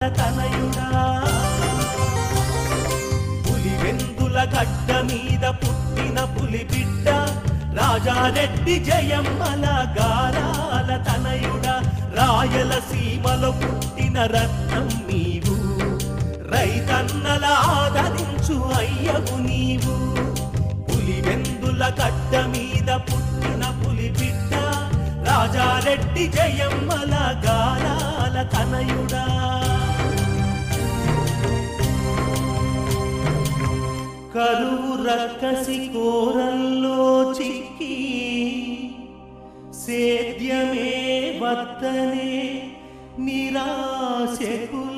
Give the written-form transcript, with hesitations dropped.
తనయుడా పులివెందుల గడ్డ మీద పుట్టిన పులి బిడ్డ రాజారెడ్డి జయమ్మల గారాల తనయుడా రాయలసీమలో పుట్టిన రత్నం నీవు రైతన్నల ఆదరించు అయ్యవు నీవు పులివెందుల గడ్డ మీద పుట్టిన పులి బిడ్డ రాజారెడ్డి జయమ్మల గారాల తనయుడా కరువు రక్కసి కోరల్లో చిక్కి సేద్యమే వద్దనే నిరాశకుల